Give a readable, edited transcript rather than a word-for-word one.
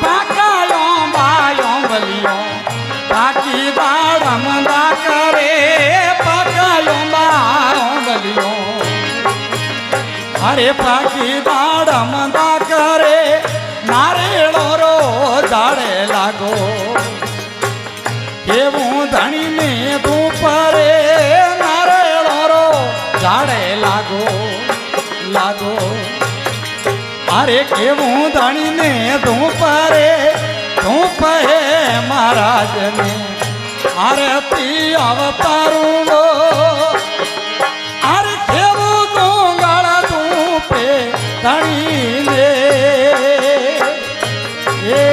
પાકાયો bio બલિયો પાકી દાડમદા કરે પાકાયો bio બલિયો અરે પાકી દાડમદા કરે નારેળો રો ઝાડે લાગો કેવું ધણીને તું પરે નારેળો રો ઝાડે લાગો લાગો અરે કેવું ધણીને તું પરે તું કહે મહારાજને આરતી અવતારું અરે કેવું તું ગાળા તું પે ધણીને એ